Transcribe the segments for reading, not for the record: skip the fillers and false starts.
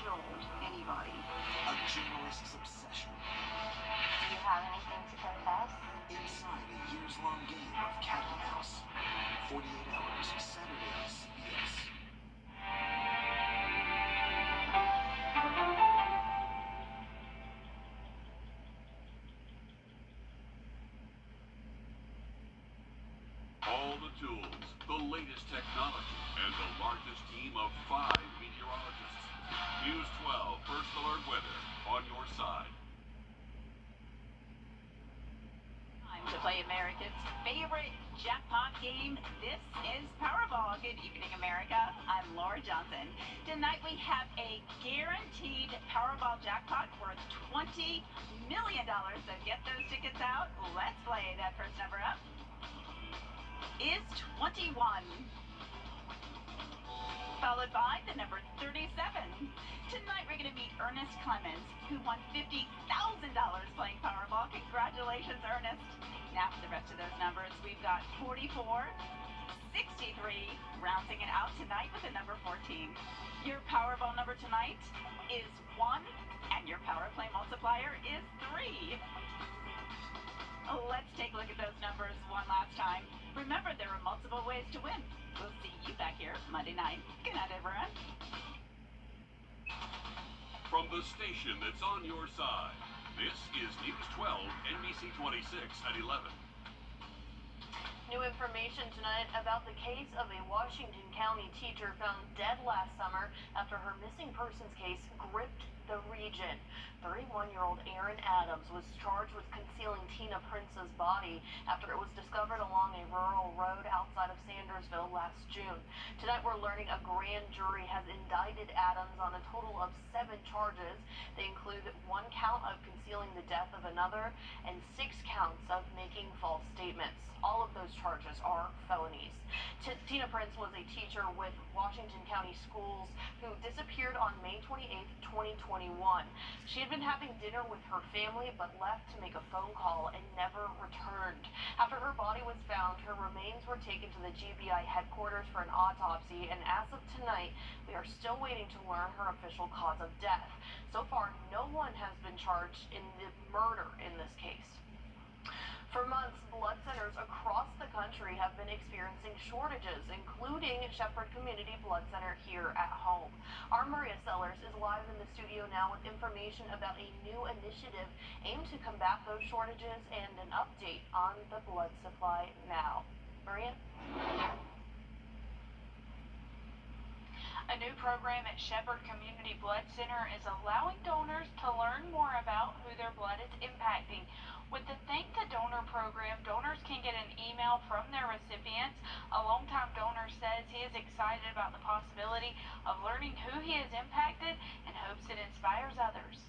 killed anybody. A journalist's obsession. Do you have anything to confess? Inside a years-long game of cat and mouse. 48 Hours, Saturday on CBS. All the tools, the latest technology, and the largest team of 5 meteorologists. News 12 First Alert Weather on your side. Time to play America's favorite jackpot game. This is Powerball. Good evening, America. I'm Laura Johnson. Tonight we have a guaranteed Powerball jackpot worth $20 million. So get those tickets out. Let's play. That first number up is 21, followed by the number 37. Tonight we're going to meet Ernest Clemens, who won $50,000 playing Powerball. Congratulations, Ernest. Now for the rest of those numbers, we've got 44, 63, rounding it out tonight with the number 14. Your Powerball number tonight is 1, and your Power Play multiplier is 3. Let's take a look at those numbers one last time. Remember, there are multiple ways to win. We'll see you back here Monday night. Good night, everyone. From the station that's on your side, this is News 12, NBC 26 at 11. New information tonight about the case of a Washington County teacher found dead last summer after her missing persons case gripped the region. 31-year-old Erin Adams was charged with concealing Tina Prince's body after it was discovered along a rural road outside of Sandersville last June. Tonight we're learning a grand jury has indicted Adams on a total of 7 charges. They include 1 count of concealing the death of another and 6 counts of making false statements. All of those charges are felonies. Tina Prince was a teacher with Washington County Schools who disappeared on May 28, 2021. She had been having dinner with her family but left to make a phone call and never returned. After her body was found, her remains were taken to the GBI headquarters for an autopsy, and as of tonight, we are still waiting to learn her official cause of death. So far, no one has been charged in the murder in this case. For months, blood centers across the country have been experiencing shortages, including Shepherd Community Blood Center here at home. Our Maria Sellers is live in the studio now with information about a new initiative aimed to combat those shortages and an update on the blood supply now. Maria? A new program at Shepherd Community Blood Center is allowing donors to learn more about who their blood is impacting. With the Thank the Donor program, donors can get an email from their recipients. A longtime donor says he is excited about the possibility of learning who he has impacted and hopes it inspires others.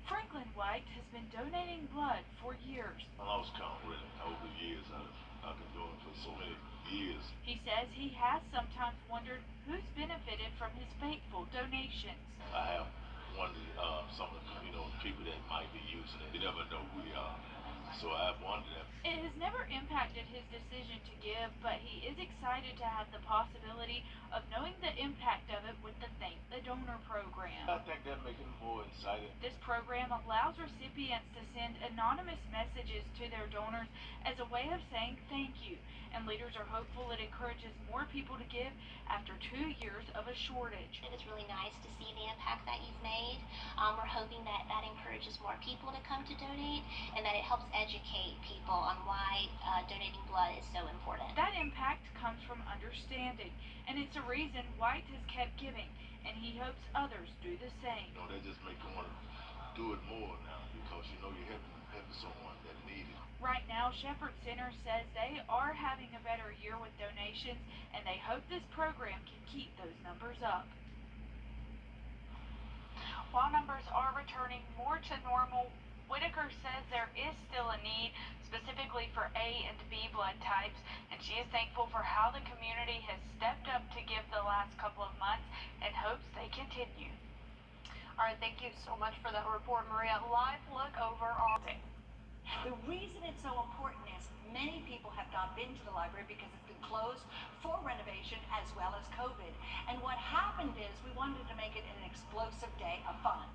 Franklin White has been donating blood for years. I lost count, really. Over the years, I've been doing it for so many years. He says he has sometimes wondered who's benefited from his faithful donations. I have wondered some of the people that might be using it. You never know who they are. So I've wondered that. It has never impacted his decision to give, but he is excited to have the possibility of knowing the impact of it with the Thank the Donor program. I think that makes it more exciting. This program allows recipients to send anonymous messages to their donors as a way of saying thank you, and leaders are hopeful it encourages more people to give after 2 years of a shortage. It's really nice to see the impact that you've made. We're hoping that that encourages more people to come to donate and that it helps educate people on why donating blood is so important. That impact comes from understanding, and it's a reason White has kept giving, and he hopes others do the same. That just makes you want to do it more now because you're helping someone that needs it. Right now, Shepherd Center says they are having a better year with donations, and they hope this program can keep those numbers up. While numbers are returning more to normal, Whitaker says there is still a need, specifically for A and B blood types, and she is thankful for how the community has stepped up to give the last couple of months and hopes they continue. All right, thank you so much for that report, Maria. Live look over all day. The reason it's so important is many people have not been to the library because it's been closed for renovation as well as COVID. And what happened is we wanted to make it an explosive day of fun.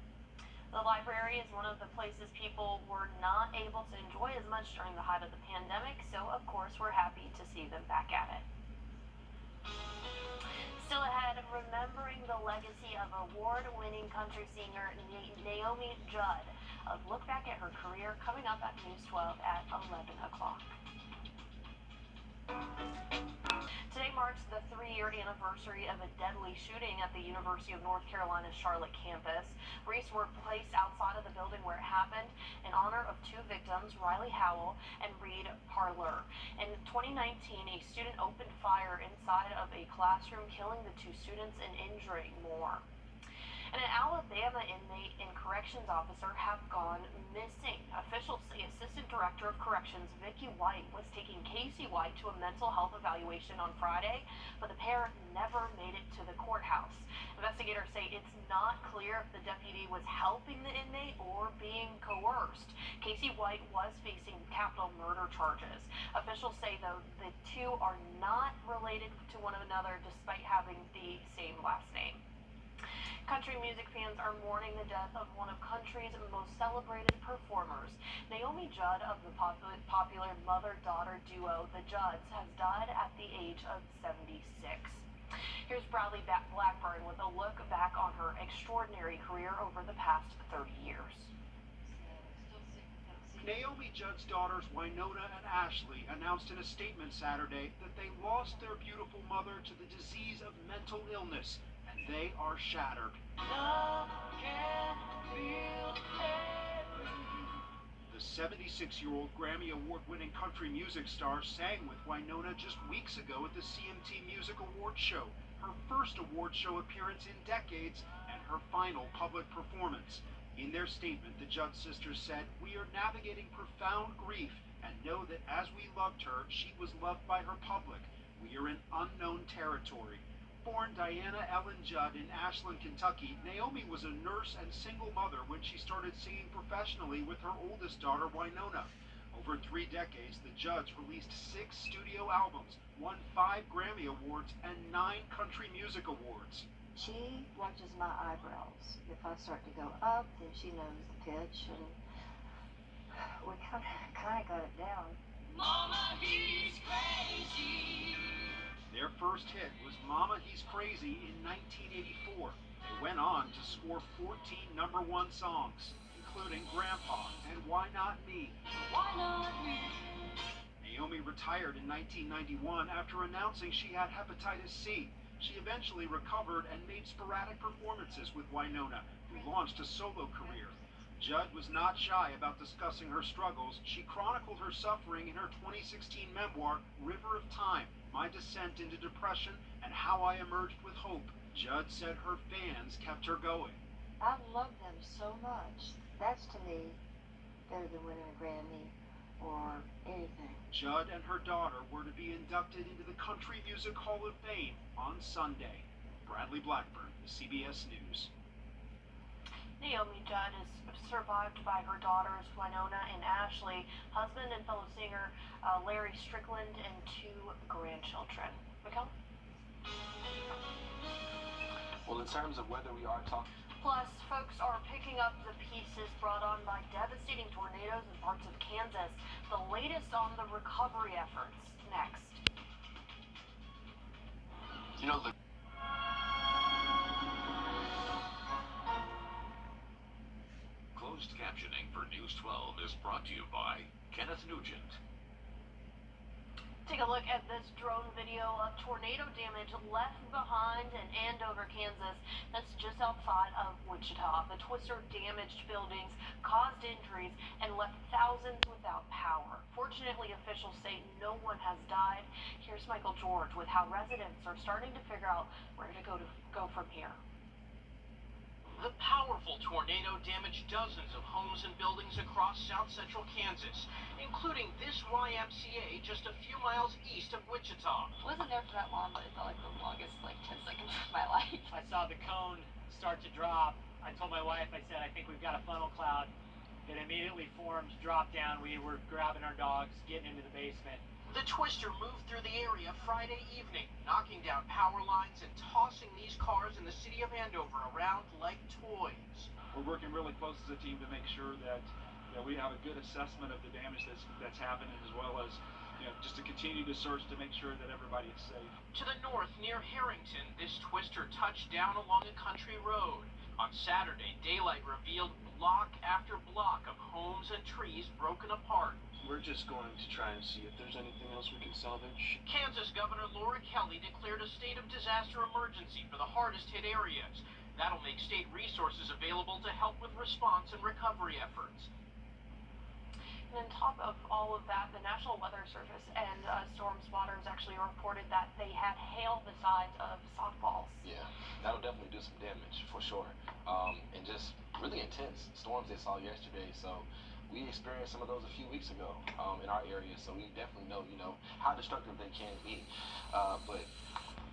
The library is one of the places people were not able to enjoy as much during the height of the pandemic, so of course we're happy to see them back at it. Still ahead, remembering the legacy of award-winning country singer Naomi Judd. A look back at her career coming up at News 12 at 11 o'clock. Today marks the 3-year anniversary of a deadly shooting at the University of North Carolina's Charlotte campus. Wreaths were placed outside of the building where it happened in honor of 2 victims, Riley Howell and Reed Parler. In 2019, a student opened fire inside of a classroom, killing the 2 students and injuring more. And an Alabama inmate and corrections officer have gone missing. Officials say Assistant Director of Corrections Vicki White was taking Casey White to a mental health evaluation on Friday, but the pair never made it to the courthouse. Investigators say it's not clear if the deputy was helping the inmate or being coerced. Casey White was facing capital murder charges. Officials say, though, the 2 are not related to one another despite having the same last name. Country music fans are mourning the death of one of country's most celebrated performers. Naomi Judd of the popular mother-daughter duo The Judds has died at the age of 76. Here's Bradley Blackburn with a look back on her extraordinary career over the past 30 years. Naomi Judd's daughters Wynonna and Ashley announced in a statement Saturday that they lost their beautiful mother to the disease of mental illness, and they are shattered. The 76-year-old Grammy Award-winning country music star sang with Wynonna just weeks ago at the CMT Music Awards show, her first award show appearance in decades and her final public performance. In their statement, the Judd sisters said, "We are navigating profound grief and know that as we loved her, she was loved by her public. We are in unknown territory." Born Diana Ellen Judd in Ashland, Kentucky, Naomi was a nurse and single mother when she started singing professionally with her oldest daughter, Wynonna. Over 3 decades, the Judds released 6 studio albums, won 5 Grammy Awards, and 9 Country Music Awards. She watches my eyebrows. If I start to go up, then she knows the pitch, and we kind of got it down. Mama, he's crazy. Their first hit was Mama, He's Crazy in 1984. They went on to score 14 #1 songs, including Grandpa and Why Not Me. Why not me? Naomi retired in 1991 after announcing she had hepatitis C. She eventually recovered and made sporadic performances with Wynonna, who launched a solo career. Judd was not shy about discussing her struggles. She chronicled her suffering in her 2016 memoir, River of Time, My Descent into Depression and How I Emerged with Hope. Judd said her fans kept her going. I love them so much. That's to me better than winning a Grammy or anything. Judd and her daughter were to be inducted into the Country Music Hall of Fame on Sunday. Bradley Blackburn, CBS News. Naomi Judd is survived by her daughters Wynonna and Ashley, husband and fellow singer Larry Strickland, and 2 grandchildren. Mikkel? Well, in terms of whether we are talking... Plus, folks are picking up the pieces brought on by devastating tornadoes in parts of Kansas. The latest on the recovery efforts. Next. You know, the... Closed captioning for News 12 is brought to you by Kenneth Nugent. Take a look at this drone video of tornado damage left behind in Andover, Kansas. That's just outside of Wichita. The twister damaged buildings, caused injuries, and left thousands without power. Fortunately, officials say no one has died. Here's Michael George with how residents are starting to figure out where to go from here. The powerful tornado damaged dozens of homes and buildings across south central Kansas, including this YMCA just a few miles east of Wichita. I wasn't there for that long, but it felt like the longest 10 seconds of my life. I saw the cone start to drop. I told my wife, I said, I think we've got a funnel cloud. it immediately formed drop down. We were grabbing our dogs, getting into the basement. The twister moved through the area Friday evening, knocking down power lines and tossing these cars in the city of Andover around like toys. We're working really close as a team to make sure that we have a good assessment of the damage that's happening, as well as just to continue to search to make sure that everybody is safe. To the north, near Harrington, this twister touched down along a country road. On Saturday, daylight revealed block after block of homes and trees broken apart. We're just going to try and see if there's anything else we can salvage. Kansas Governor Laura Kelly declared a state of disaster emergency for the hardest hit areas. That'll make state resources available to help with response and recovery efforts. And on top of all of that, the National Weather Service and storm spotters actually reported that they had hail the size of softballs. Yeah, that'll definitely do some damage for sure. And just really intense storms they saw yesterday. So we experienced some of those a few weeks ago in our area. So we definitely know, how destructive they can be. But